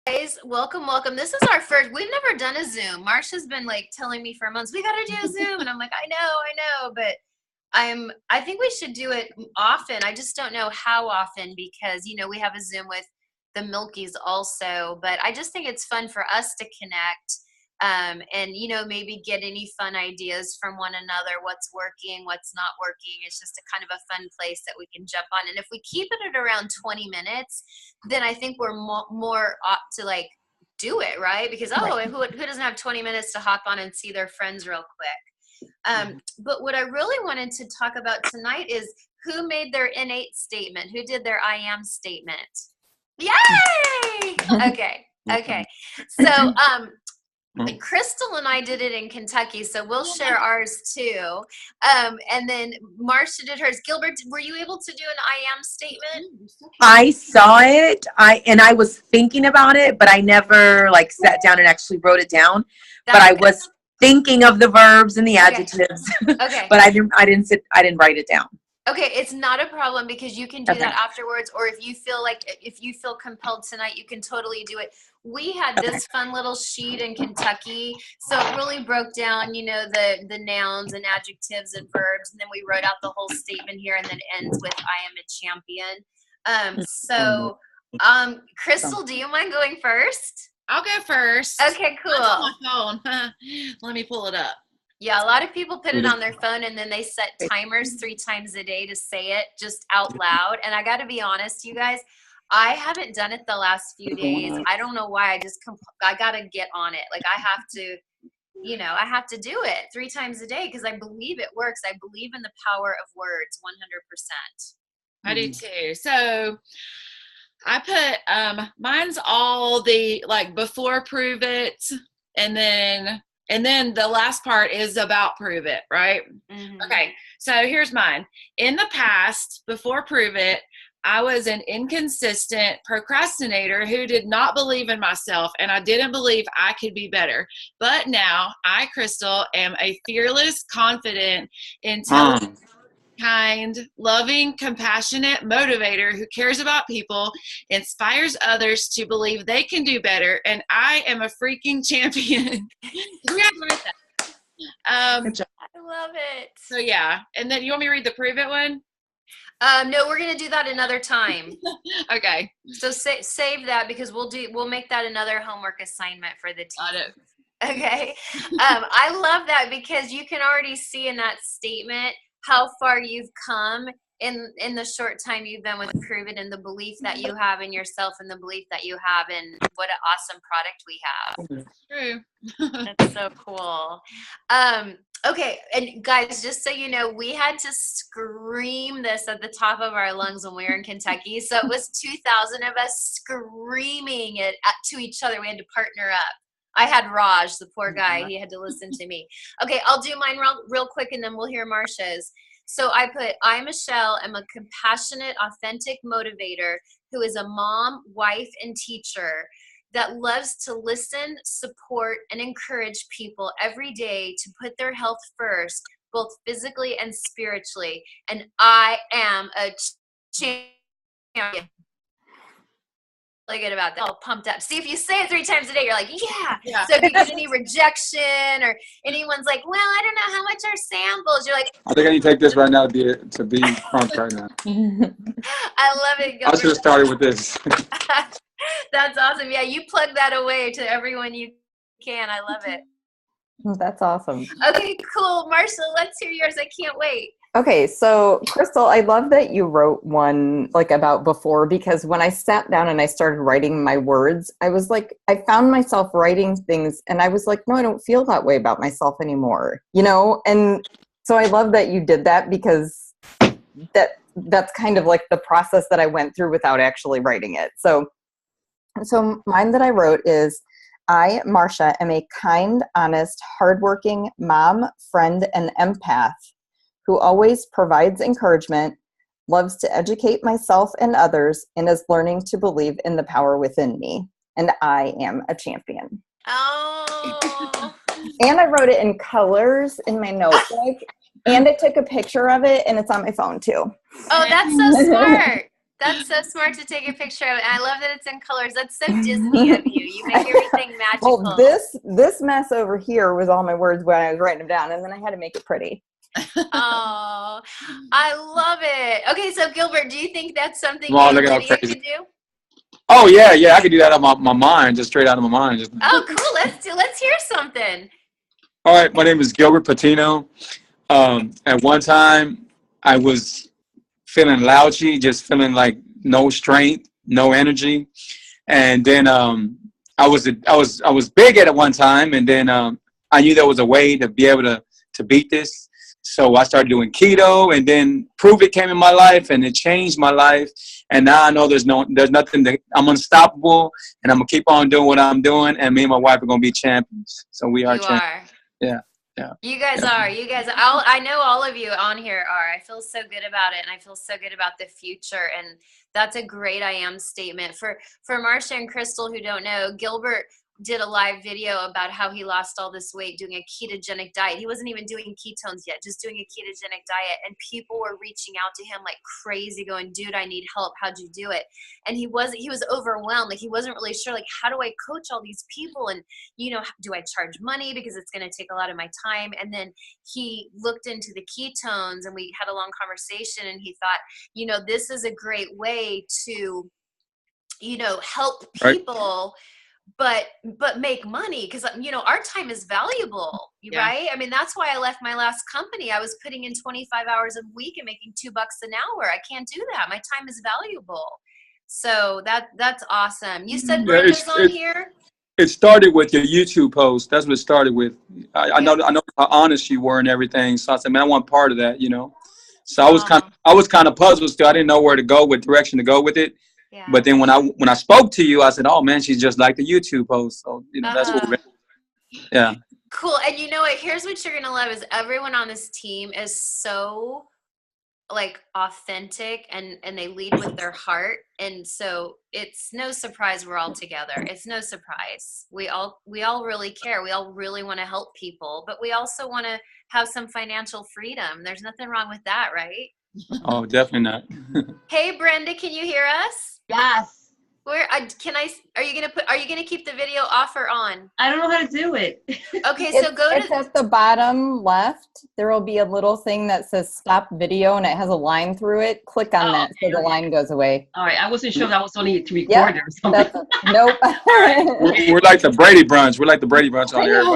Guys, welcome. This is our first. We've never done a Zoom. Marsha's been like telling me for months, we got to do a Zoom, and I'm like, I know, but I think we should do it often. I just don't know how often because we have a Zoom with the Milkies also, but I just think it's fun for us to connect. And maybe get any fun ideas from one another, what's working, what's not working. It's just a kind of a fun place that we can jump on. And if we keep it at around 20 minutes, then I think we're more apt to like do it, right? Because who doesn't have 20 minutes to hop on and see their friends real quick? But what I really wanted to talk about tonight is who made their innate statement, who did their I am statement. Yay! Okay. So Crystal and I did it in Kentucky, so we'll share ours too. And then Marsha did hers. Gilbert, were you able to do an I am statement? I saw it. I was thinking about it, but I never like sat down and actually wrote it down. But I was thinking of the verbs and the adjectives. Okay. But I didn't write it down. Okay, it's not a problem because you can do that afterwards, or if you feel compelled tonight, you can totally do it. We had this fun little sheet in Kentucky, so it really broke down, the nouns and adjectives and verbs, and then we wrote out the whole statement here, and then it ends with I am a champion. Crystal, do you mind going first? I'll go first. Okay, cool. On my phone. Let me pull it up. Yeah, a lot of people put it on their phone and then they set timers 3 times a day to say it just out loud. And I got to be honest, you guys, I haven't done it the last few days. I don't know why. I got to get on it. Like I have to do it 3 times a day because I believe it works. I believe in the power of words 100%. I do too. So I put, mine's all the like before prove it and then the last part is about prove it, right? Mm-hmm. Okay, so here's mine. In the past, before prove it, I was an inconsistent procrastinator who did not believe in myself, and I didn't believe I could be better. But now, I, Crystal, am a fearless, confident, intelligent, kind, loving, compassionate motivator who cares about people, inspires others to believe they can do better, and I am a freaking champion. We have to write that. I love it. So yeah, and then you want me to read the prove it one? No, we're gonna do that another time. Okay. So save that because we'll make that another homework assignment for the team. Got it. Okay. I love that because you can already see in that statement how far you've come in the short time you've been with Prove It, and the belief that you have in yourself and the belief that you have in what an awesome product we have. True. That's so cool. Okay, and guys, just so you know, we had to scream this at the top of our lungs when we were in Kentucky. So it was 2,000 of us screaming it to each other. We had to partner up. I had Raj, the poor guy. He had to listen to me. Okay, I'll do mine real quick, and then we'll hear Marsha's. So I, Michelle, am a compassionate, authentic motivator who is a mom, wife, and teacher that loves to listen, support, and encourage people every day to put their health first, both physically and spiritually. And I am a champion. Really good about that. All pumped up. See, if you say it 3 times a day, you're like, yeah. So if you get any rejection or anyone's like, well, I don't know how much are samples, you're like, I think I need to take this right now to be pumped right now. I love it. I should have started with this. That's awesome. Yeah, you plug that away to everyone you can. I love it. That's awesome. Okay, cool. Marshall, let's hear yours. I can't wait. Okay, so Crystal, I love that you wrote one like about before, because when I sat down and I started writing my words, I was like, I found myself writing things and I was like, no, I don't feel that way about myself anymore, you know? And so I love that you did that, because that's kind of like the process that I went through without actually writing it. So mine that I wrote is, I, Marsha, am a kind, honest, hardworking mom, friend, and empath who always provides encouragement, loves to educate myself and others, and is learning to believe in the power within me. And I am a champion. Oh. And I wrote it in colors in my notebook. And I took a picture of it, and it's on my phone too. Oh, that's so smart. That's so smart to take a picture of it. And I love that it's in colors. That's so Disney of you. You make everything magical. Well, this mess over here was all my words when I was writing them down, and then I had to make it pretty. Oh, I love it. Okay, so Gilbert, do you think that's something you Wow, and look at how Lydia crazy. could do? Oh yeah, I could do that out of my mind, just straight out of my mind. Just, Oh, cool. Let's hear something. all right, my name is Gilbert Patino. At one time, I was feeling lousy, just feeling like no strength, no energy, and then I was big at one time, and then I knew there was a way to be able to beat this. So I started doing keto, and then Prove It came in my life, and it changed my life. And now I know there's nothing that I'm unstoppable, and I'm gonna keep on doing what I'm doing. And me and my wife are gonna be champions. So we are You champions. are. Yeah. You guys Yeah. are. You guys. I know all of you on here are. I feel so good about it, and I feel so good about the future. And that's a great I am statement for Marsha and Crystal who don't know. Gilbert did a live video about how he lost all this weight doing a ketogenic diet. He wasn't even doing ketones yet, just doing a ketogenic diet. And people were reaching out to him like crazy, going, "Dude, I need help. How'd you do it?" And he was overwhelmed. Like he wasn't really sure, like, how do I coach all these people? And do I charge money because it's going to take a lot of my time? And then he looked into the ketones, and we had a long conversation. And he thought, this is a great way to, help Right. people. But make money because our time is valuable, Yeah. right? I mean, that's why I left my last company. I was putting in 25 hours a week and making $2 an hour. I can't do that. My time is valuable. So that's awesome. You said Yeah, Brenda's on here. It started with your YouTube post. That's what it started with. I know how honest you were and everything. So I said, man, I want part of that, So I was kind of puzzled still. I didn't know where to go, what direction to go with it. Yeah. But then when I spoke to you, I said, oh man, she's just like the YouTube post. So that's what. Yeah. Cool. And you know what? Here's what you're gonna love is everyone on this team is so like authentic and they lead with their heart, and so it's no surprise we're all together. It's no surprise. We all really care. We all really want to help people, but we also want to have some financial freedom. There's nothing wrong with that, right? Oh, definitely not. Hey Brenda, can you hear us? Yes. Are you gonna keep the video off or on? I don't know how to do it. Okay, so It's at the bottom left. There will be a little thing that says stop video and it has a line through it. Click on that so the line goes away. All right. I wasn't sure that was only to record or something. Nope. We're like the Brady Brunch. We're like the Brady Brunch on here. All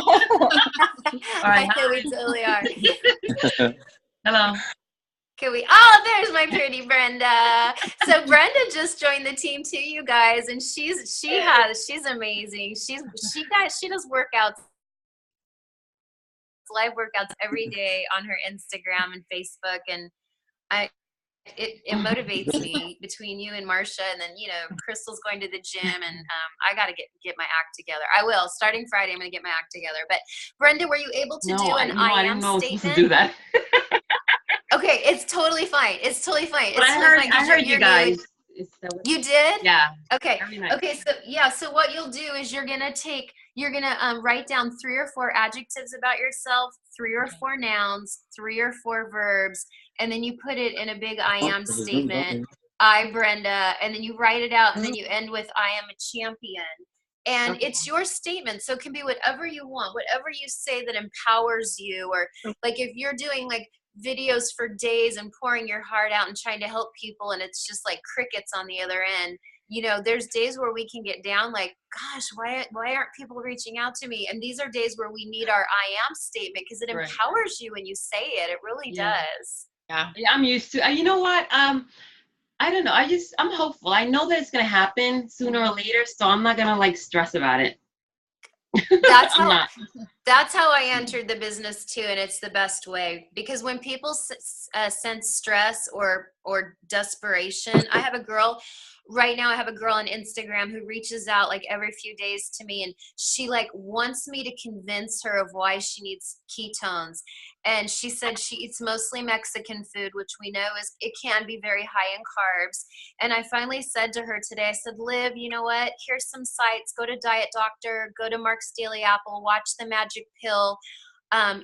right. I know we totally are. Hello. There's my pretty Brenda. So Brenda just joined the team too, you guys, and she's amazing. She does workouts, live workouts every day on her Instagram and Facebook, and it motivates me between you and Marsha, and then Crystal's going to the gym, and I got to get my act together. I will, starting Friday. I'm going to get my act together. But Brenda, were you able to do an I am didn't know statement? to do that. Okay, it's totally fine. It's totally fine. But I heard you guys. You did? Yeah. Okay. Very nice. Okay. So what you'll do is you're gonna write down 3 or 4 adjectives about yourself, 3 or 4 nouns, 3 or 4 verbs, and then you put it in a big I am statement. I, Brenda, and then you write it out, and then you end with I am a champion. And it's your statement, so it can be whatever you want, whatever you say that empowers you, or like if you're doing like videos for days and pouring your heart out and trying to help people, and it's just like crickets on the other end. There's days where we can get down like, gosh, why aren't people reaching out to me? And these are days where we need our I am statement because it empowers you when you say it. It really does. Yeah, I'm used to. You know what? I don't know. I'm hopeful. I know that it's gonna happen sooner or later, so I'm not gonna like stress about it. That's how I entered the business too, and it's the best way because when people sense stress or desperation, I have a girl on Instagram who reaches out like every few days to me, and she like wants me to convince her of why she needs ketones. And she said she eats mostly Mexican food, which we know it can be very high in carbs. And I finally said to her today, I said, Liv, you know what? Here's some sites. Go to Diet Doctor, go to Mark's Daily Apple, watch The Magic Pill.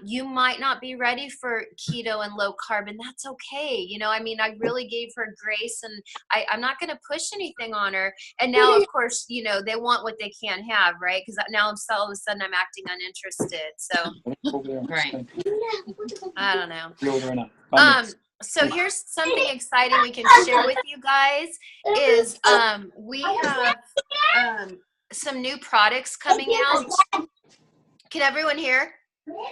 you might not be ready for keto and low carb, and that's okay. You know, I mean, I really gave her grace, and I'm not going to push anything on her. And now, of course, you know, they want what they can't have, right? Because now all of a sudden I'm acting uninterested. So Right. I don't know. So here's something exciting we can share with you guys is we have some new products coming out. Can everyone hear?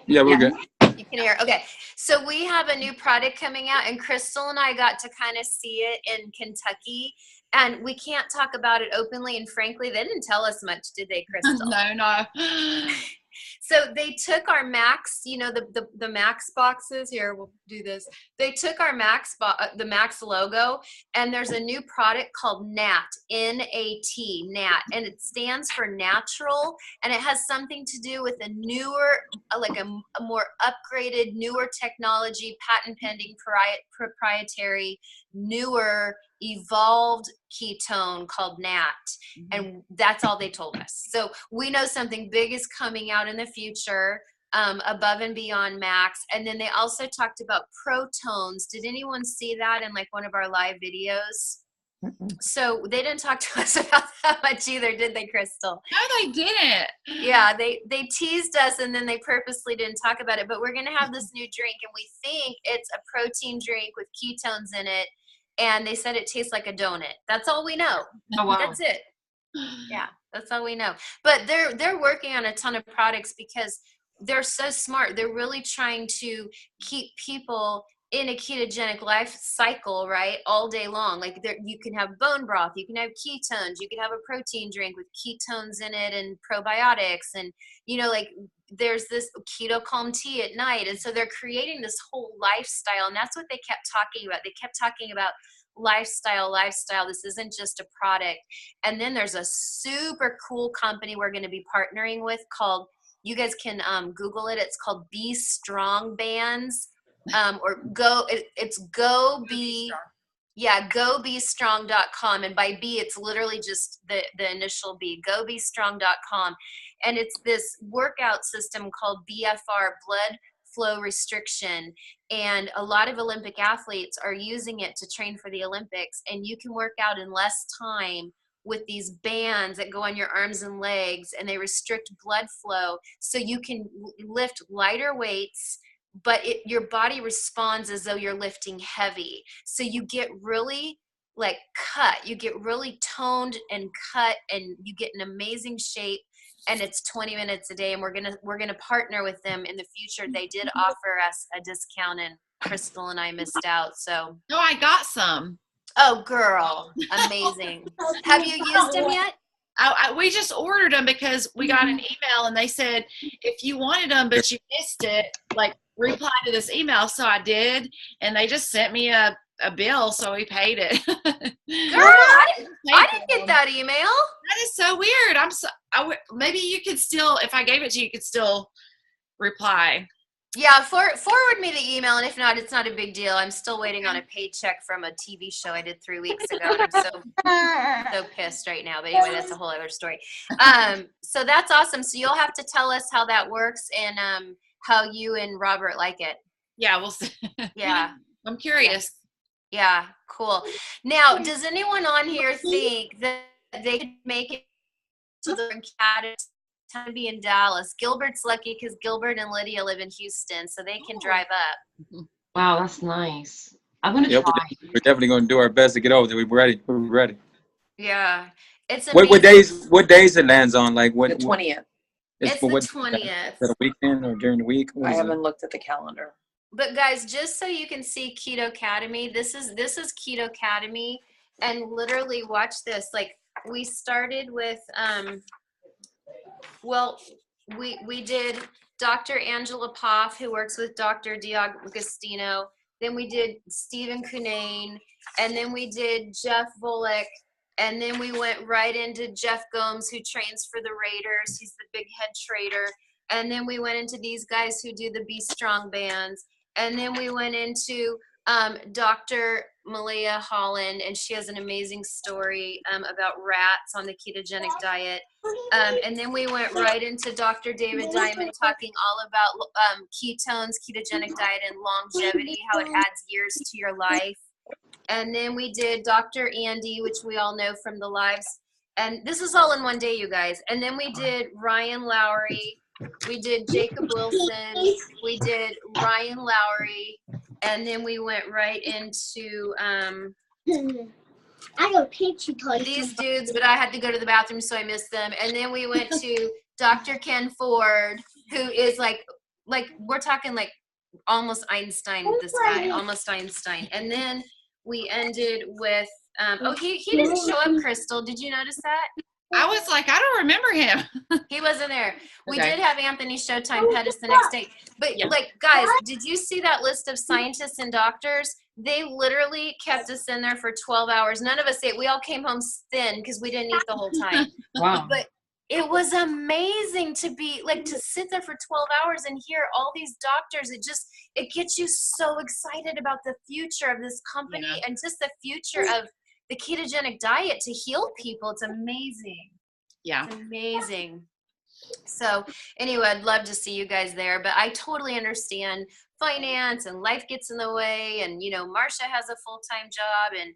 Yeah, we're good. You can hear. Okay. So we have a new product coming out, and Crystal and I got to kind of see it in Kentucky, and we can't talk about it openly. And frankly, they didn't tell us much, did they, Crystal? No. So they took our Max, you know, the Max boxes. Here, we'll do this. They took our the Max logo, and there's a new product called NAT, N-A-T, NAT, and it stands for natural, and it has something to do with a newer, like a more upgraded, newer technology, patent pending, proprietary, newer, evolved ketone called NAT. And that's all they told us. So we know something big is coming out in the future, above and beyond Max. And then they also talked about Protones. Did anyone see that in like one of our live videos? So they didn't talk to us about that much either, did they, Crystal? No, they didn't. Yeah, they teased us, and then they purposely didn't talk about it. But we're going to have this new drink, and we think it's a protein drink with ketones in it. And they said it tastes like a donut. That's all we know. Oh, wow. That's it. Yeah, that's all we know. But they're working on a ton of products because they're so smart. They're really trying to keep people in a ketogenic life cycle, right, all day long. Like you can have bone broth, you can have ketones, you can have a protein drink with ketones in it and probiotics, and you know, like there's this keto calm tea at night. And so they're creating this whole lifestyle, and that's what they kept talking about. They kept talking about lifestyle. This isn't just a product. And then there's a super cool company we're going to be partnering with called, you guys can Google it. It's called Be Strong Bands, or it's Go Be. Yeah, gobestrong.com. And by B, it's literally just the initial B, gobestrong.com. And it's this workout system called BFR, blood flow restriction. And a lot of Olympic athletes are using it to train for the Olympics. And you can work out in less time with these bands that go on your arms and legs, and they restrict blood flow. So you can lift lighter weights, but your body responds as though you're lifting heavy. So you get really like cut, you get really toned and cut, and you get an amazing shape. And it's 20 minutes a day, and we're gonna partner with them in the future. They did offer us a discount, and Crystal and I missed out. So No, I got some. oh girl, amazing. Have you used them yet? We just ordered them because we got an email, and they said if you wanted them but you missed it, like reply to this email. So I did, and they just sent me a bill, so we paid it. Girl, I didn't get that email. That is so weird. Maybe you could still, if I gave it to you, you could still reply. Yeah, forward me the email, and if not, it's not a big deal. I'm still waiting on a paycheck from a TV show I did 3 weeks ago, and I'm so pissed right now. But anyway, that's a whole other story. So that's awesome. So you'll have to tell us how that works and how you and Robert like it. Yeah, we'll see. Yeah. I'm curious. Yeah, cool. Now, does anyone on here think that they could make it to the time to be in Dallas? Gilbert's lucky because Gilbert and Lydia live in Houston, so they can drive up. Wow, that's nice. I'm gonna Yep, try. we're definitely going to do our best to get over there. We're ready. We're ready. Yeah, it's amazing. What days it lands on? Like what? The 20th. It's the 20th. Is that a weekend or during the week? What I is it? haven't looked at the calendar. But guys, just so you can see Keto Academy, this is Keto Academy, and literally watch this. Like we started with we did Dr. Angela Poff, who works with Dr. D'Agostino. Then we did Stephen Cunnane, and then we did Jeff Volek, and then we went right into Jeff Gomes, who trains for the Raiders. He's the big head trader. And then we went into these guys who do the Be Strong bands. And then we went into Dr. Malia Holland, and she has an amazing story about rats on the ketogenic diet. And then we went right into Dr. David Diamond talking all about ketones, ketogenic diet, and longevity, how it adds years to your life. And then we did Dr. Andy, which we all know from the lives. And this is all in one day, you guys. And then we did Ryan Lowry. We did Jacob Wilson. We did Ryan Lowry. And then we went right into I got picture toys. these dudes, but I had to go to the bathroom, so I missed them. And then we went to Dr. Ken Ford, who is like we're talking like almost Einstein, this guy, almost Einstein. And then we ended with, he didn't show up, Crystal. Did you notice that? I was like, I don't remember him. He wasn't there. We Okay. did have Anthony Showtime Pettis the next day. But Yeah. like, guys, did you see that list of scientists and doctors? They literally kept us in there for 12 hours. None of us ate. We all came home thin because we didn't eat the whole time. Wow. But it was amazing to be like to sit there for 12 hours and hear all these doctors. It gets you so excited about the future of this company Yeah. and just the future of the ketogenic diet to heal people. It's amazing. Yeah. It's amazing. So anyway, I'd love to see you guys there, but I totally understand finance and life gets in the way, and Marcia has a full-time job, and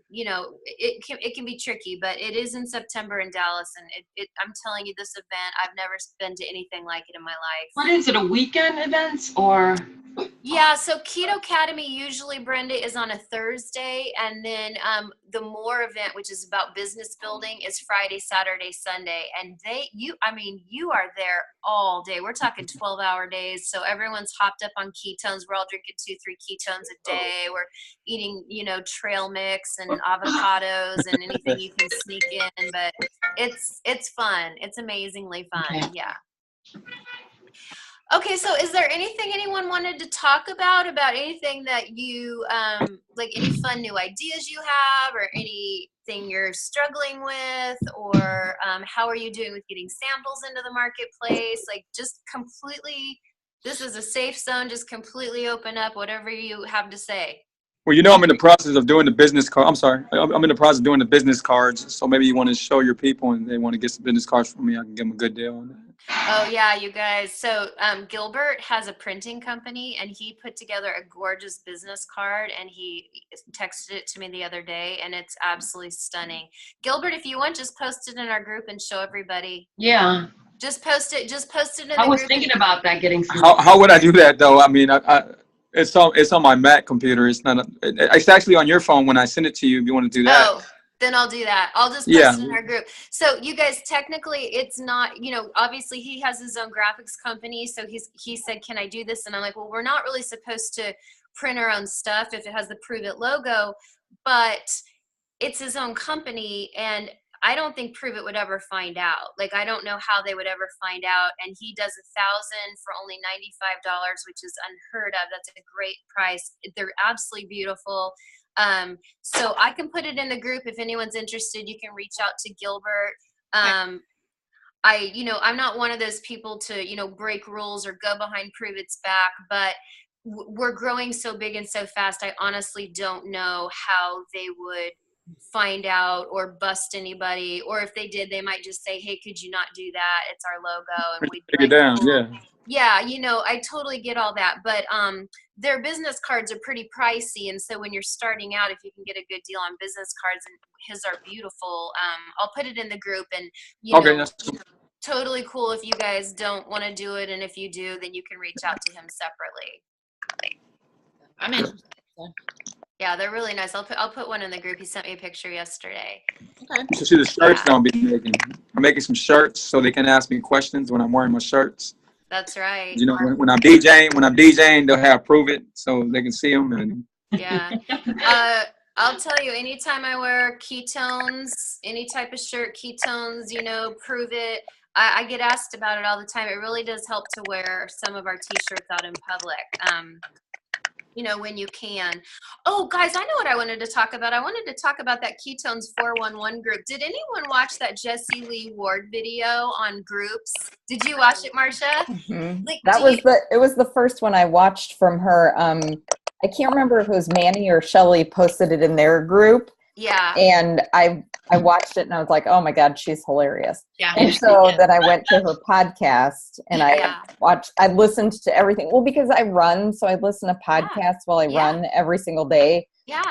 it can be tricky, but it is in September in Dallas, and I'm telling you, this event, I've never been to anything like it in my life. What is it, a weekend event or? Yeah, so Keto Academy usually, Brenda, is on a Thursday, and then the More event, which is about business building, is Friday, Saturday, Sunday, and you are there all day. We're talking 12-hour days, so everyone's hopped up on ketones. We're all drinking 2-3 ketones a day. We're eating, trail mix and avocados and anything you can sneak in, but it's fun. It's amazingly fun. Okay. Yeah. Okay, so is there anything anyone wanted to talk about anything that you, like any fun new ideas you have, or anything you're struggling with, or how are you doing with getting samples into the marketplace? Like, just completely, this is a safe zone, just completely open up, whatever you have to say. Well, I'm in the process of doing the business card. I'm sorry. I'm in the process of doing the business cards. So maybe you want to show your people and they want to get some business cards from me. I can give them a good deal on that. Oh yeah, you guys. So Gilbert has a printing company, and he put together a gorgeous business card, and he texted it to me the other day, and it's absolutely stunning. Gilbert, if you want, just post it in our group and show everybody. Yeah, Just post it in the I was group. thinking about that, getting some. How would I do that though? I mean, it's on my Mac computer. It's not. It's actually on your phone when I send it to you. If you want to do that. Oh, then I'll do that. I'll just post Yeah. it in our group. So you guys, technically it's not, obviously he has his own graphics company. So he said, can I do this? And I'm like, well, we're not really supposed to print our own stuff if it has the Prove It logo, but it's his own company. And I don't think Prove It would ever find out. Like, I don't know how they would ever find out. And he does 1,000 for only $95, which is unheard of. That's a great price. They're absolutely beautiful. So I can put it in the group. If anyone's interested, you can reach out to Gilbert. I'm not one of those people to, break rules or go behind Prove It's back, but we're growing so big and so fast. I honestly don't know how they would find out or bust anybody, or if they did, they might just say, hey, could you not do that? It's our logo. And we'd Take it down. Yeah. Yeah, I totally get all that, but their business cards are pretty pricey, and so when you're starting out, if you can get a good deal on business cards, and his are beautiful, I'll put it in the group, and Okay. That's cool. totally cool if you guys don't want to do it, and if you do, then you can reach out to him separately. I'm interested. Yeah, they're really nice. I'll put one in the group. He sent me a picture yesterday. Okay. So see the shirts that I'll be making. I'm making some shirts so they can ask me questions when I'm wearing my shirts. That's right. When I'm DJing, they'll have Prove It so they can see them. And Yeah. I'll tell you, anytime I wear ketones, any type of shirt, ketones, Prove It, I get asked about it all the time. It really does help to wear some of our t-shirts out in public, when you can. Oh, guys, I know what I wanted to talk about. I wanted to talk about that Ketones 411 group. Did anyone watch that Jessie Lee Ward video on groups? Did you watch it, Marcia? Mhm. Like, It was the first one I watched from her. I can't remember if it was Manny or Shelly posted it in their group, Yeah. and I watched it and I was like, oh my God, she's hilarious. Yeah. And so then I went to her podcast and I listened to everything. Well, because I run, so I listen to podcasts while I run every single day. Yeah.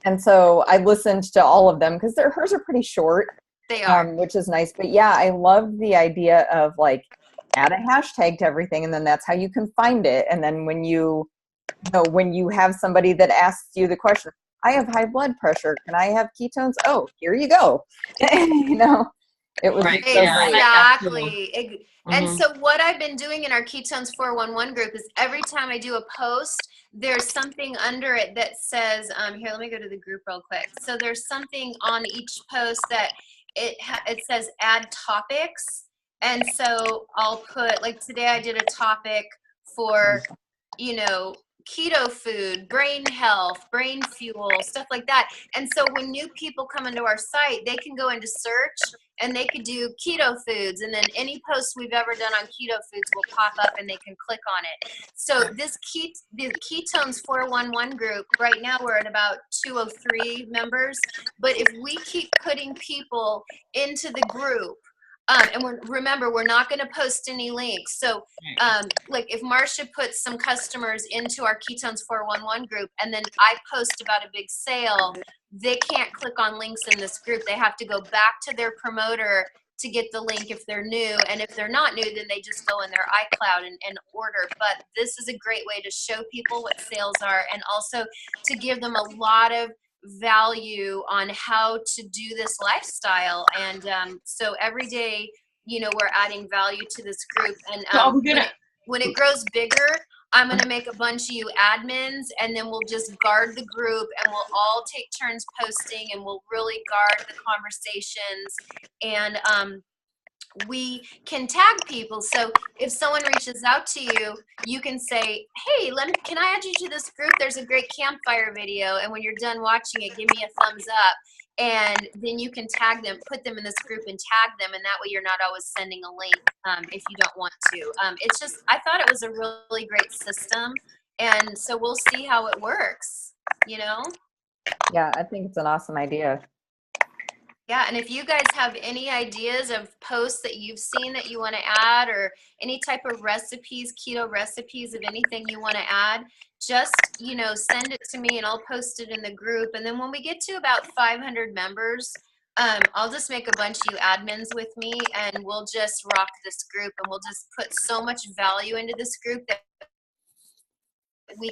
And so I listened to all of them because hers are pretty short. They are. Which is nice. But yeah, I love the idea of like add a hashtag to everything, and then that's how you can find it. And then when you have somebody that asks you the question, I have high blood pressure, can I have ketones? Oh, here you go. You know, it was Right. so great. Exactly. And Mhm. so what I've been doing in our Ketones 411 group is every time I do a post, there's something under it that says, here, let me go to the group real quick. So there's something on each post that it says add topics. And so I'll put, like today I did a topic for, you know, keto food, brain health, brain fuel, stuff like that. And so when new people come into our site, they can go into search and they could do keto foods, and then any post we've ever done on keto foods will pop up and they can click on it. So the Ketones 411 group, right now we're at about 203 members, but if we keep putting people into the group, and remember, we're not going to post any links. So, like if Marcia puts some customers into our Ketones 411 group, and then I post about a big sale, they can't click on links in this group. They have to go back to their promoter to get the link if they're new. And if they're not new, then they just go in their iCloud and order. But this is a great way to show people what sales are, and also to give them a lot of value on how to do this lifestyle. And so every day, you know, we're adding value to this group. And when it grows bigger, I'm going to make a bunch of you admins, and then we'll just guard the group, and we'll all take turns posting, and we'll really guard the conversations. And we can tag people. So if someone reaches out to you, you can say, hey, can I add you to this group? There's a great campfire video. And when you're done watching it, give me a thumbs up. And then you can tag them, put them in this group and tag them. And that way you're not always sending a link if you don't want to. It's just, I thought it was a really great system. And so we'll see how it works, you know? Yeah, I think it's an awesome idea. Yeah, and if you guys have any ideas of posts that you've seen that you want to add, or any type of recipes, keto recipes of anything you want to add, just, you know, send it to me and I'll post it in the group. And then when we get to about 500 members, I'll just make a bunch of you admins with me, and we'll just rock this group, and we'll just put so much value into this group that we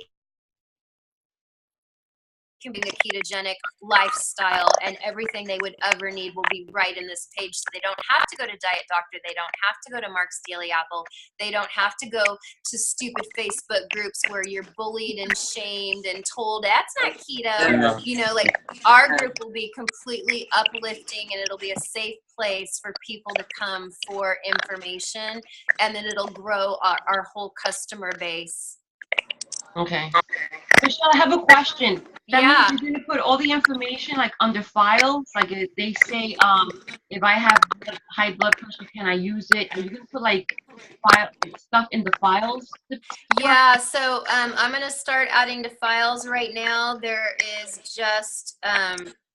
can be a ketogenic lifestyle, and everything they would ever need will be right in this page. So they don't have to go to Diet Doctor. They don't have to go to Mark's Daily Apple. They don't have to go to stupid Facebook groups where you're bullied and shamed and told that's not keto. You know, like our group will be completely uplifting, and it'll be a safe place for people to come for information, and then it'll grow our whole customer base. Okay. Michelle, I have a question. That Yeah. means you're gonna put all the information like under files. Like if they say, if I have high blood pressure, can I use it? Are you gonna put like stuff in the files? Yeah. So I'm gonna start adding to files right now. There is just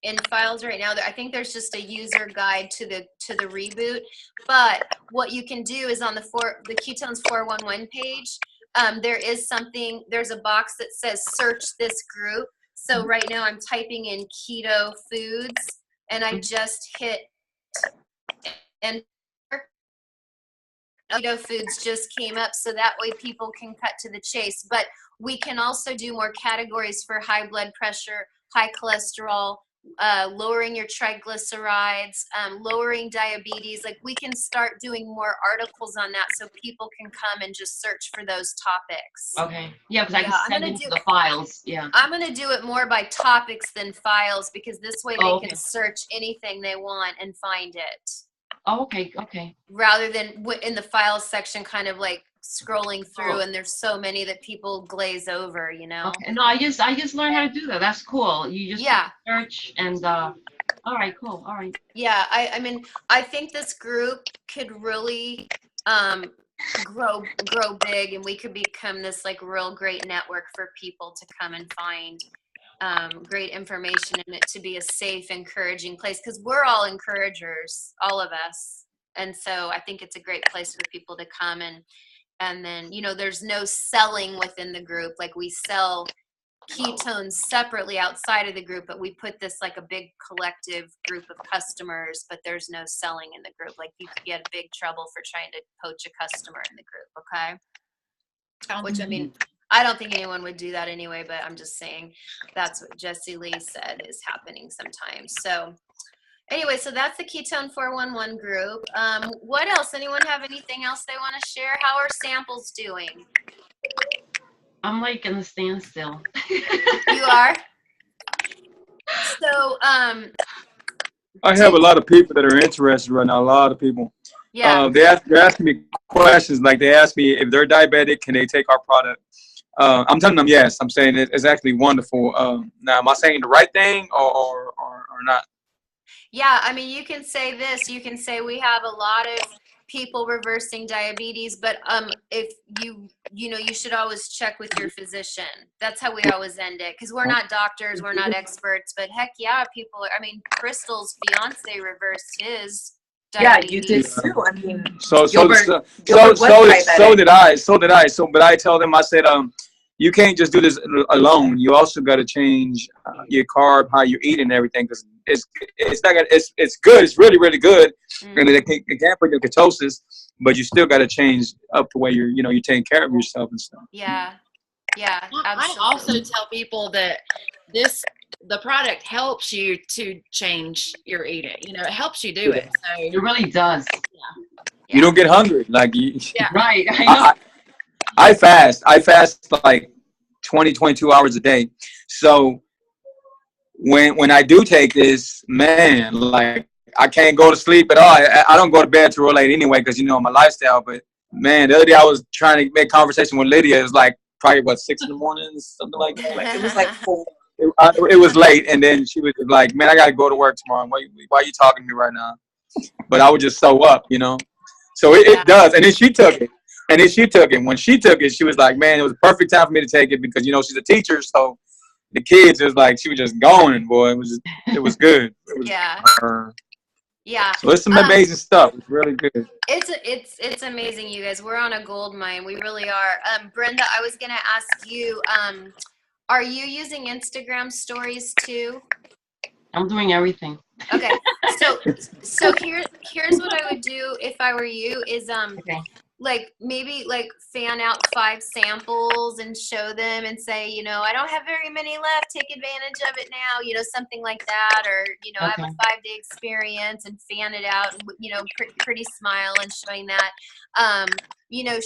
in files right now, I think there's just a user guide to the reboot. But what you can do is on the Ketones 411 page. There's a box that says search this group. So right now I'm typing in keto foods, and I just hit enter. Keto foods just came up, so that way people can cut to the chase. But we can also do more categories for high blood pressure, high cholesterol, lowering your triglycerides, lowering diabetes. Like we can start doing more articles on that, so people can come and just search for those topics. Okay. Yeah, because I can send them to the files. Yeah. I'm going to do it more by topics than files, because this way they can search anything they want and find it. Oh, okay. Okay. Rather than in the files section, kind of like scrolling through, and there's so many that people glaze over, you know. Okay. No, I just learned how to do that. That's cool. You just search and all right, cool. All right. Yeah, I mean, I think this group could really grow big, and we could become this like real great network for people to come and find great information, and it to be a safe, encouraging place, because we're all encouragers, all of us. And so I think it's a great place for people to come, and then, you know, there's no selling within the group. Like, we sell ketones separately outside of the group, but we put this like a big collective group of customers, but there's no selling in the group. Like, you could get in big trouble for trying to poach a customer in the group. Okay. Which, I mean, I don't think anyone would do that anyway, but I'm just saying that's what Jessie Lee said is happening sometimes. So anyway, so that's the Ketone 411 group. What else? Anyone have anything else they want to share? How are samples doing? I'm like in a standstill. You are? So, I have a lot of people that are interested right now. A lot of people. yeah. They're asking me questions. Like, they ask me if they're diabetic, can they take our product? I'm telling them yes. I'm saying it's actually wonderful. Now, am I saying the right thing or not? Yeah, I mean, you can say this. You can say we have a lot of people reversing diabetes, but if you know, you should always check with your physician. That's how we always end it, because we're not doctors, we're not experts, but heck yeah, people are. I mean, Crystal's fiance reversed his Yeah, diabetes. you did too. I mean, So Gilbert was did I. So did I. So, but I tell them, I said, you can't just do this alone. You also got to change your carb, how you eat, and everything, because it's not gonna, it's good. It's really, really good, and it can't bring you ketosis, but you still got to change up the way you're taking care of yourself and stuff. Yeah, yeah, I absolutely. also tell people that the product helps you to change your eating. You know, it helps you do it. So It really does. You don't get hungry. Like, you, Yeah. Right. I know. I fast like 20, 22 hours a day. So when I do take this, man, like, I can't go to sleep at all. I don't go to bed too late anyway, because my lifestyle. But man, the other day I was trying to make conversation with Lydia. It was like probably 6 in the morning, something like that. like, it was like 4. It was late, and then she was like, "Man, I got to go to work tomorrow. Why are you talking to me right now?" But I was just so up. So it does. And then she took it. When she took it, she was like, "Man, it was a perfect time for me to take it, because she's a teacher, so the kids was like, she was just going, boy. It was good. It was, Yeah. Yeah. So it's some amazing stuff. It's really good. It's amazing, you guys. We're on a gold mine. We really are. Brenda, I was gonna ask you, are you using Instagram stories too? I'm doing everything. Okay. So here's what I would do if I were you is Okay. like maybe like fan out 5 samples and show them and say, I don't have very many left, take advantage of it now, something like that. Or, I have a 5-day experience, and fan it out, and, pretty smile and showing that.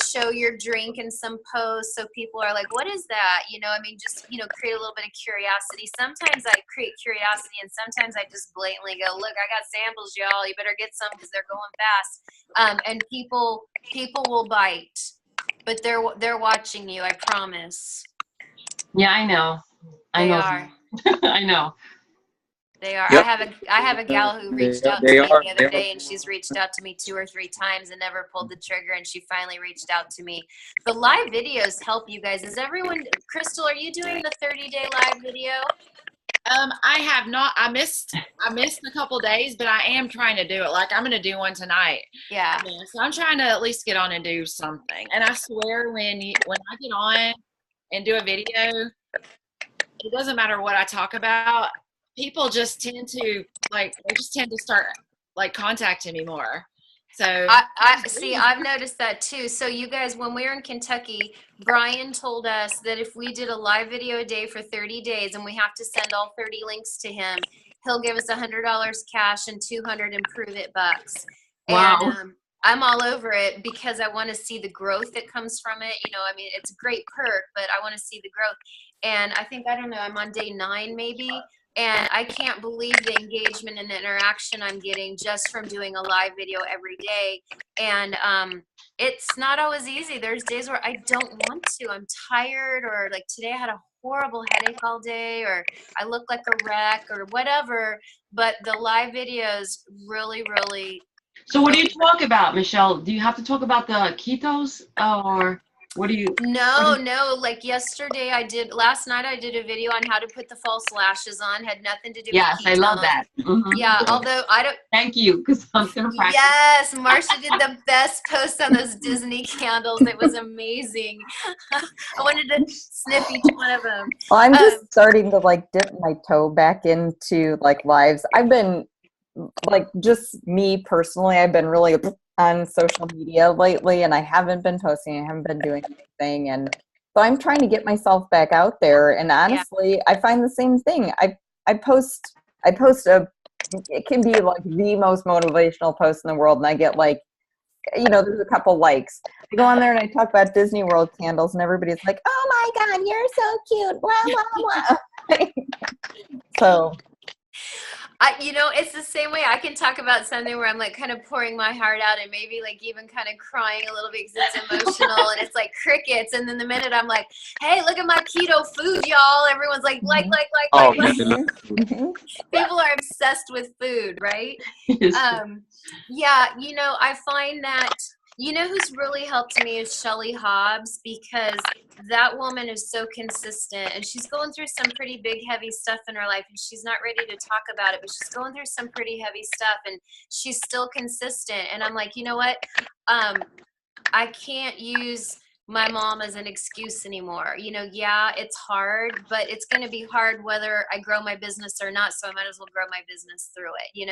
Show your drink in some posts, so people are like, what is that? Just, create a little bit of curiosity. Sometimes I create curiosity, and sometimes I just blatantly go, look, I got samples, y'all. You better get some, because they're going fast. And people will bite, but they're watching you, I promise. Yeah, I know. They know. are. I know. They are. Yep. I have a gal who reached out to me the other day, and she's reached out to me 2 or 3 times and never pulled the trigger, and she finally reached out to me. The live videos help you guys. Is everyone, Crystal, are you doing the 30-day live video? I have not. I missed a couple days, but I am trying to do it. Like, I'm going to do one tonight. Yeah. So I'm trying to at least get on and do something. And I swear, when I get on and do a video, it doesn't matter what I talk about. People just tend to start like contacting me more. So I see, I've noticed that too. So you guys, when we were in Kentucky, Brian told us that if we did a live video a day for 30 days and we have to send all 30 links to him, he'll give us $100 cash and 200 Improve It bucks. Wow. And I'm all over it, because I want to see the growth that comes from it. It's a great perk, but I want to see the growth. And I think, I'm on day 9 maybe. And I can't believe the engagement and the interaction I'm getting just from doing a live video every day. And it's not always easy. There's days where I don't want to. I'm tired, or like today I had a horrible headache all day, or I look like a wreck or whatever. But the live videos really, really So what do you talk about, Michelle? Do you have to talk about the ketos, or what do you? No, no. Like last night I did a video on how to put the false lashes on. Had nothing to do Yes, with I love ketones. that. Mhm. Yeah, although I don't. Thank you, because I'm gonna practice. Yes, Marsha did the best post on those Disney candles. It was amazing. I wanted to sniff each one of them. Well, I'm just starting to like dip my toe back into like lives. I've been like, just me personally, I've been really on social media lately, and I haven't been posting, I haven't been doing anything, and so I'm trying to get myself back out there. And honestly, I find the same thing. I post it can be like the most motivational post in the world, and I get like, there's a couple likes. I go on there and I talk about Disney World candles, and everybody's like, "Oh my God, you're so cute!" Blah blah blah. So. It's the same way. I can talk about something where I'm like kind of pouring my heart out and maybe like even kind of crying a little bit because it's emotional and it's like crickets. And then the minute I'm like, hey, look at my keto food, y'all. Everyone's like. Oh, People are obsessed with food, right? Yeah, I find that, who's really helped me is Shelly Hobbs, because that woman is so consistent, and she's going through some pretty big, heavy stuff in her life, and she's not ready to talk about it, but she's going through some pretty heavy stuff, and she's still consistent. And I'm like, you know what? I can't use my mom as an excuse anymore. Yeah, it's hard, but it's going to be hard whether I grow my business or not. So I might as well grow my business through it.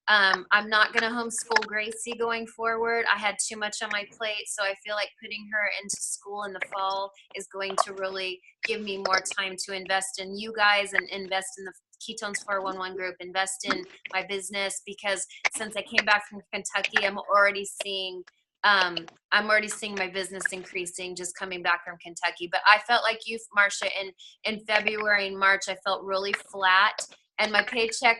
I'm not going to homeschool Gracie going forward. I had too much on my plate. So I feel like putting her into school in the fall is going to really give me more time to invest in you guys and invest in the Ketones 411 group, invest in my business, because since I came back from Kentucky, I'm already seeing my business increasing just coming back from Kentucky. But I felt like you, Marsha, in February and March, I felt really flat, and my paycheck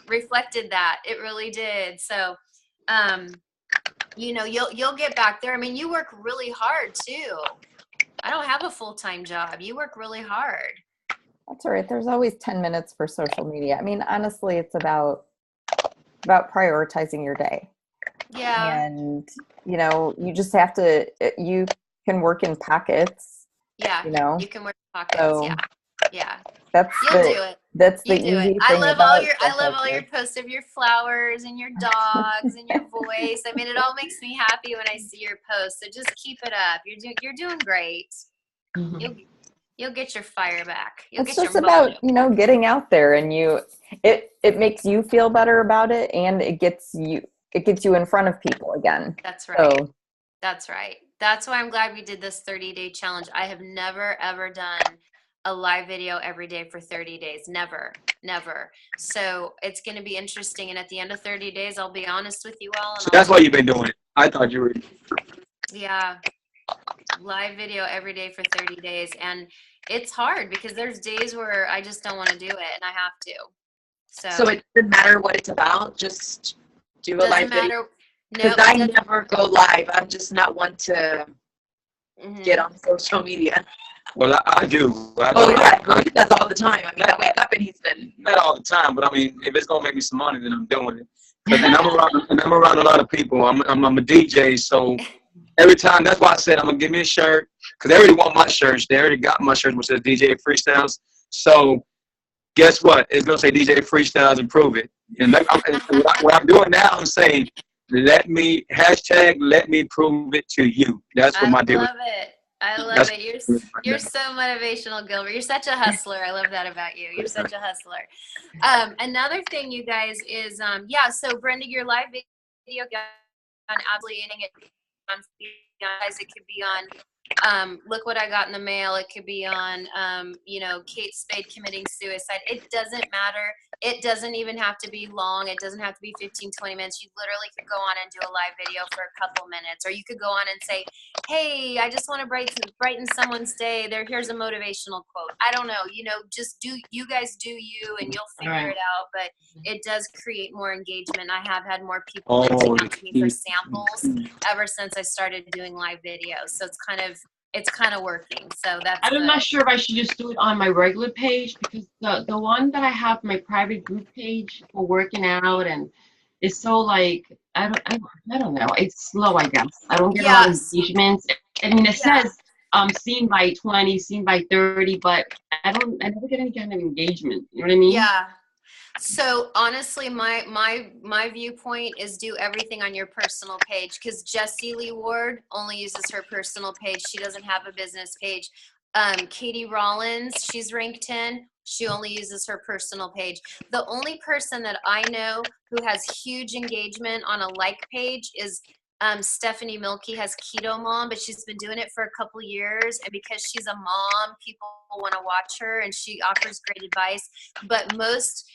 reflected that. It really did. So, you'll get back there. I mean, you work really hard too. I don't have a full-time job. You work really hard. That's all right. There's always 10 minutes for social media. I mean, honestly, it's about prioritizing your day. Yeah. And, you just have to, you can work in pockets. Yeah. You can work in pockets. So yeah. You'll do it. That's the easy thing. I love all your posts of your flowers and your dogs and your voice. I mean, it all makes me happy when I see your posts. So just keep it up. You're doing great. Mm-hmm. You'll get your fire back. It's just about, getting out there, and it makes you feel better about it, and it gets you in front of people again. That's right. That's right. That's why I'm glad we did this 30-day challenge. I have never, ever done a live video every day for 30 days. Never. So it's going to be interesting. And at the end of 30 days, I'll be honest with you all. So that's why you've been doing it. I thought you were. Yeah. Live video every day for 30 days. And it's hard because there's days where I just don't want to do it, and I have to. So it doesn't matter what it's about. Just do a live video. Because I never go live. I'm just not one to get on social media. Well, I do. He does all the time. I mean, I wake up and he's been. Not all the time, but I mean, if it's gonna make me some money, then I'm doing it. And I'm around a lot of people. I'm a DJ, so every time, that's why I said I'm gonna give me a shirt, because they already want my shirts. They already got my shirt, which says DJ Freestyles. So guess what? It's gonna say DJ Freestyles and prove it. And what I'm doing now, I'm saying, let me prove it to you. That's what my deal is. I love it. You're so motivational, Gilbert. You're such a hustler. I love that about you. You're such a hustler. Another thing, you guys, is so Brenda, your live video on absolutely eating it on guys, it could be on Look What I Got in the Mail. It could be on Kate Spade committing suicide. It doesn't matter. It doesn't even have to be long. It doesn't have to be 15, 20 minutes. You literally could go on and do a live video for a couple minutes. Or you could go on and say, hey, I just want to brighten someone's day. Here's a motivational quote. I don't know. Just you guys do you, and you'll figure it out. But it does create more engagement. I have had more people reaching out to me for samples ever since I started doing live videos. So it's kind of working. So that's. I'm not sure if I should just do it on my regular page, because the one that I have, my private group page for working out and it's so like I don't know. It's slow, I guess. I don't get a lot of Yes. engagements. I mean, it Yeah. says seen by 20, seen by 30, but I never get any kind of engagement. You know what I mean? Yeah. So honestly, my viewpoint is do everything on your personal page, because Jessie Lee Ward only uses her personal page. She doesn't have a business page. Katie Rollins, she's ranked 10. She only uses her personal page. The only person that I know who has huge engagement on a like page is Stephanie Milky has Keto Mom, but she's been doing it for a couple years. And because she's a mom, people want to watch her and she offers great advice. But most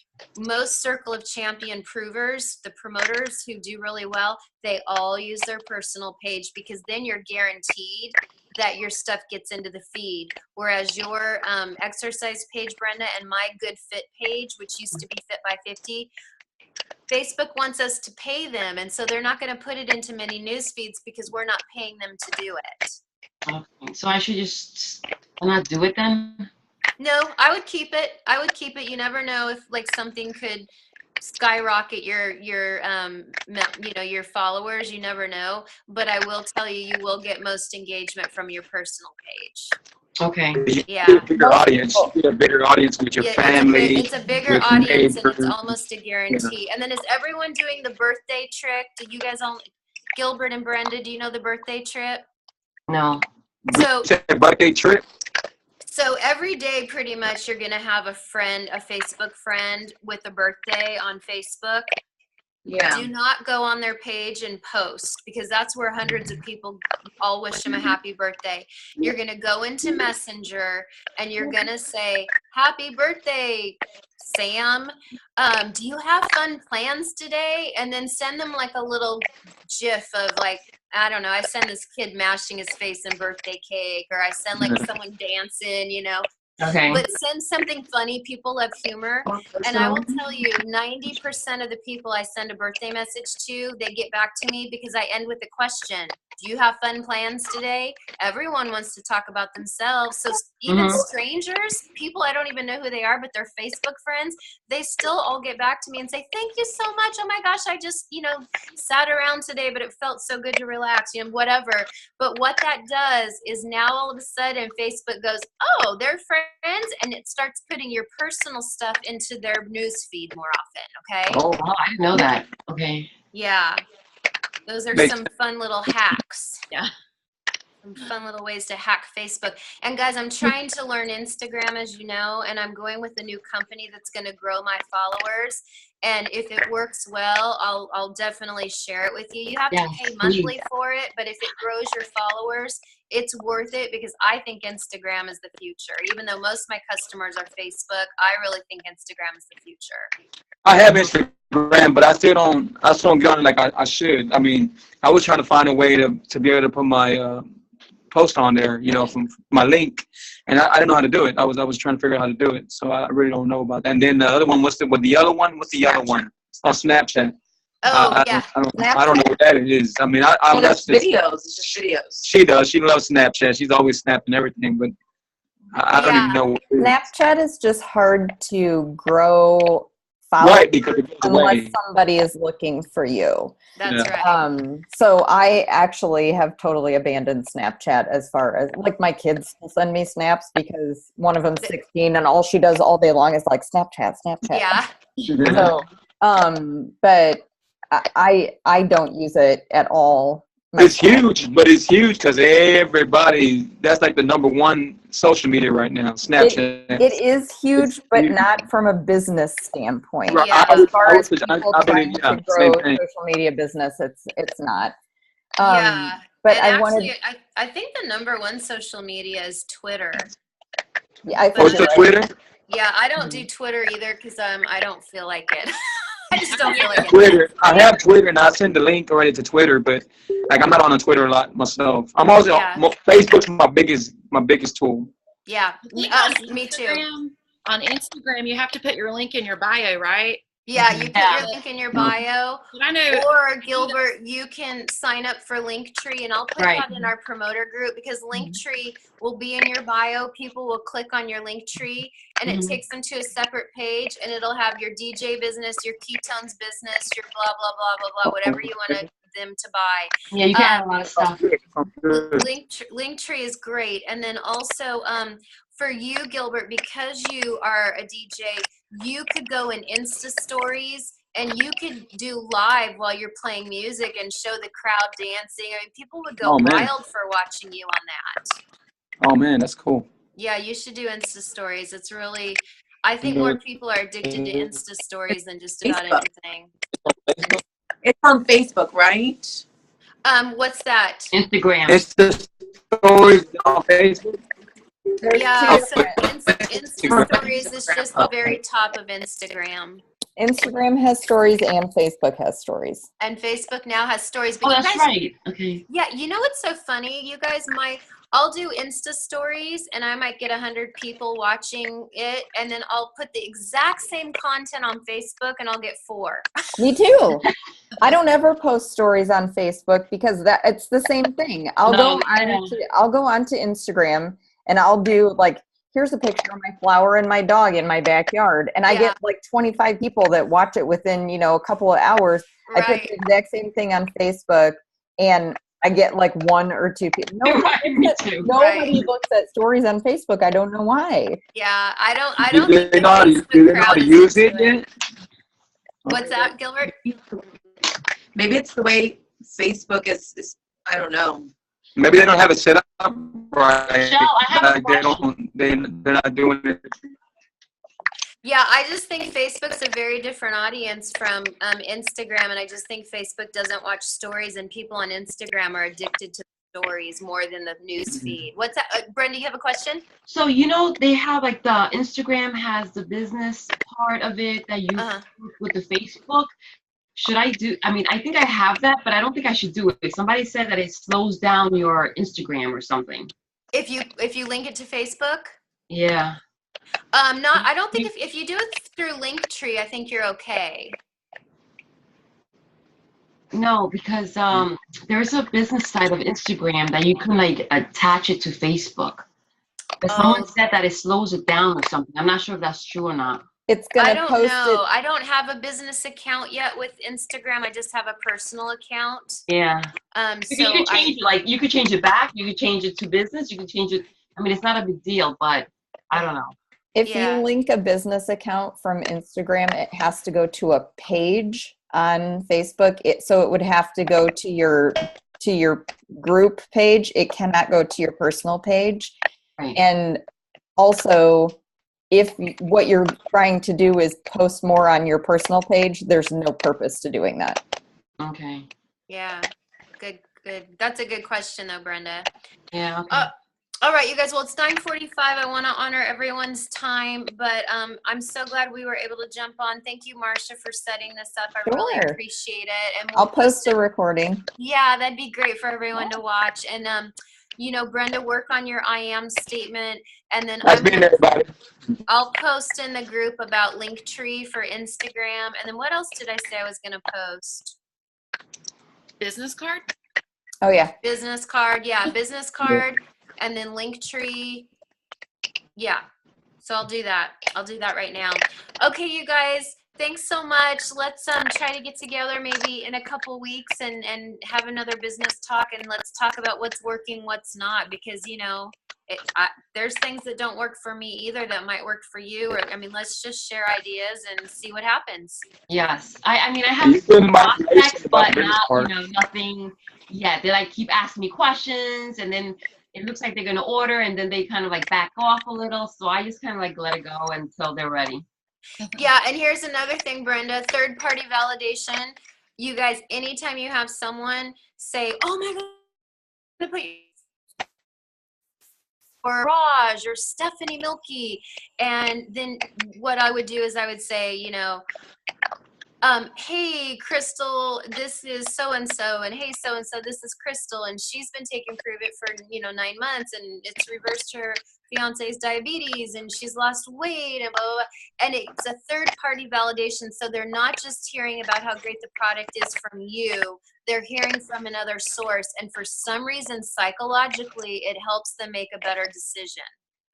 Circle of Champion provers, the promoters who do really well, they all use their personal page, because then you're guaranteed that your stuff gets into the feed. Whereas your exercise page, Brenda, and my Good Fit page, which used to be Fit by 50, Facebook wants us to pay them, and so they're not going to put it into many news feeds because we're not paying them to do it. Okay. So I should just not do it then? No, I would keep it. I would keep it. You never know if like something could skyrocket your your followers. You never know. But I will tell you, you will get most engagement from your personal page. Okay. You Yeah. get a bigger audience. You get a bigger audience with your Yeah, family. it's a bigger with audience, and it's neighbors. almost a guarantee. And then is everyone doing the birthday trick? Do you guys all, Gilbert and Brenda, do you know the birthday trip? No. So Birthday trip. So every day, pretty much, you're going to have a friend, a Facebook friend with a birthday on Facebook. Yeah. Do not go on their page and post, because that's where hundreds of people all wish them a happy birthday. You're going to go into Messenger and you're going to say, happy birthday, Sam. Do you have fun plans today? And then send them like a little GIF of like, I don't know, I send this kid mashing his face in birthday cake, or I send like someone dancing, you know. Okay. But send something funny. People love humor. And I will tell you, 90% of the people I send a birthday message to, they get back to me because I end with a question. Do you have fun plans today? Everyone wants to talk about themselves. So even strangers, people I don't even know who they are, but they're Facebook friends, they still all get back to me and say, thank you so much. Oh my gosh, I just, sat around today, but it felt so good to relax, whatever. But what that does is now all of a sudden Facebook goes, oh, they're friends, and it starts putting your personal stuff into their news feed more often, okay? Oh, I didn't know that. Okay. Yeah. Those are Makes some fun little hacks. Yeah. Some fun little ways to hack Facebook. And guys, I'm trying to learn Instagram, as you know, and I'm going with a new company that's going to grow my followers. And if it works well, I'll definitely share it with you. You have to pay monthly for it, but if it grows your followers, it's worth it, because I think Instagram is the future. Even though most of my customers are Facebook, I really think Instagram is the future. I have Instagram, but I still don't get on it like I should. I mean, I was trying to find a way to be able to put my post on there, from my link, and I didn't know how to do it. I was trying to figure out how to do it, so I really don't know about that. And then the other one, what's the yellow one? What's the yellow one? On Snapchat. Oh, yeah. I don't know what that is. I mean, It's videos. It's just videos. She does. She loves Snapchat. She's always snapping everything, but I don't even know what it is. Snapchat is just hard to grow followers, Right, because it goes unless away. somebody is looking for you. That's Yeah. right. So I actually have totally abandoned Snapchat, as far as like my kids will send me snaps, because one of them's 16 and all she does all day long is like Snapchat. Yeah. So, but I don't use it at all. It's huge, but it's huge because that's like the number one social media right now, Snapchat. It is huge, It's but huge. not from a business standpoint. Right. Yeah. As far as I people believe, trying to same grow thing. social media business, it's not. Yeah. But And I actually, wanted. I think the number one social media is Twitter. Yeah, I but think Post you're to right. Twitter. Yeah, I don't do Twitter either because I don't feel like it. I just don't feel like it. Twitter. I have Twitter, and I send the link already to Twitter, but like I'm not on Twitter a lot myself. I'm also Yeah. Facebook's my biggest tool. Yeah, I think me too. On Instagram, you have to put your link in your bio, right? Yeah, you put Yeah. your link in your bio. But I know Or Gilbert, you can sign up for Linktree, and I'll put Right. that in our promoter group because Linktree will be in your bio. People will click on your Linktree, and it Mhm. takes them to a separate page, and it'll have your DJ business, your ketones business, your blah blah blah blah blah, whatever you want them to buy. Yeah, you can add a lot of stuff. Linktree is great, and then also for you, Gilbert, because you are a DJ, you could go in Insta stories and you could do live while you're playing music and show the crowd dancing. I mean, people would go Oh, man. wild for watching you on that. Oh man, that's cool. Yeah, you should do Insta stories. It's really, I think more people are addicted to Insta stories than just about Facebook. anything. It's on Facebook, right? What's that? Instagram. It's the stories on Facebook. There's Yeah, two so different. Insta stories is just the very top of Instagram. Instagram has stories and Facebook has stories. And Facebook now has stories. Oh, But you that's guys, right. Okay. yeah, you know what's so funny? You guys I'll do Insta stories and I might get 100 people watching it, and then I'll put the exact same content on Facebook and I'll get 4. Me too. I don't ever post stories on Facebook because it's the same thing. I'll No, go onto Instagram and I'll do like, here's a picture of my flower and my dog in my backyard, and I Yeah. get like 25 people that watch it within a couple of hours. I put Right. the exact same thing on Facebook and I get like 1 or 2 people. Right, me too. Nobody looks at stories on Facebook. I don't know why. Yeah, I don't Do think they the know how to, Facebook do they know how crowd to is use into it yet? What's that, Gilbert? Maybe it's the way Facebook is I don't know. Maybe they don't have it set up right. Michelle, I have a Like they're not doing it. Yeah, I just think Facebook's a very different audience from Instagram, and I just think Facebook doesn't watch stories, and people on Instagram are addicted to stories more than the news feed. What's that? Brenda, you have a question? So, they have like the Instagram has the business part of it that you Uh-huh. with the Facebook. Should I do, I mean, I think I have that, but I don't think I should do it. Somebody said that it slows down your Instagram or something. If you link it to Facebook? Yeah. I don't think if you do it through Linktree, I think you're okay. No, because there's a business side of Instagram that you can like attach it to Facebook. But someone said that it slows it down or something. I'm not sure if that's true or not. It's I gonna don't post know. it. I don't have a business account yet with Instagram. I just have a personal account. Yeah. So You could change it. Like you could change it back. You could change it to business. You could change it. I mean, it's not a big deal, but I don't know. If Yeah. you link a business account from Instagram, it has to go to a page on Facebook. So it would have to go to your group page. It cannot go to your personal page. Right. And also, if what you're trying to do is post more on your personal page, there's no purpose to doing that. Okay. yeah, good. That's a good question though, Brenda. Yeah. Okay. All right, you guys. Well, it's 9:45. I want to honor everyone's time, but I'm so glad we were able to jump on. Thank you, Marcia, for setting this up. I really Sure. appreciate it. And I'll post the recording. Yeah, that'd be great for everyone to watch. And Brenda, work on your I am statement, and then Nice meeting everybody. I'll post in the group about Linktree for Instagram. And then what else did I say I was going to post? business card. Oh yeah. Business card. Yeah, business card. And then Linktree. Yeah. So I'll do that. I'll do that right now. Okay, you guys. Thanks so much. Let's try to get together maybe in a couple weeks and have another business talk, and let's talk about what's working, what's not, because there's things that don't work for me either that might work for you. Or let's just share ideas and see what happens. Yes. I mean, I You have put in my prospects, information about but business not, card. nothing yet. They like keep asking me questions, and then it looks like they're gonna order, and then they kind of like back off a little. So I just kind of like let it go until they're ready. Yeah, and here's another thing, Brenda, third-party validation. You guys, anytime you have someone say, oh my God, I'm gonna put you or Raj or Stephanie Milky, and then what I would do is I would say, hey, Crystal, this is so-and-so, and hey, so-and-so, this is Crystal, and she's been taking Prove It for, 9 months, and it's reversed her fiance's diabetes, and she's lost weight, and blah, blah, blah. And it's a third-party validation, so they're not just hearing about how great the product is from you, they're hearing from another source, and for some reason, psychologically, it helps them make a better decision.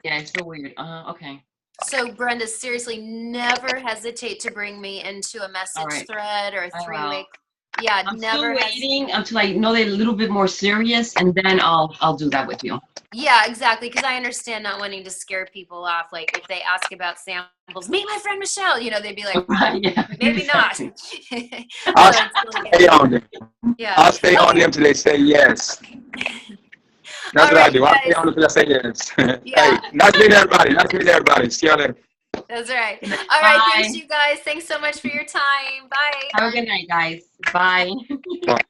Yeah, it's so weird. Okay. So Brenda, seriously, never hesitate to bring me into a message right. thread or a I will. three-way. Yeah, I'm never. still waiting until I know they're a little bit more serious, and then I'll do that with you. Yeah, exactly. Because I understand not wanting to scare people off. Like if they ask about samples, meet my friend Michelle. They'd be like, Yeah, maybe not. I'll So it's really stay good. on them. Yeah. I'll stay on them till they say yes. That's All what I right, do. I'll guys. stay on them till I say yes. Yeah. Hey, nice meeting everybody. Nice meeting everybody. See y'all later. That's right. All right. Bye. Thanks, you guys. Thanks so much for your time. Bye. Have a good night, guys. Bye. Bye.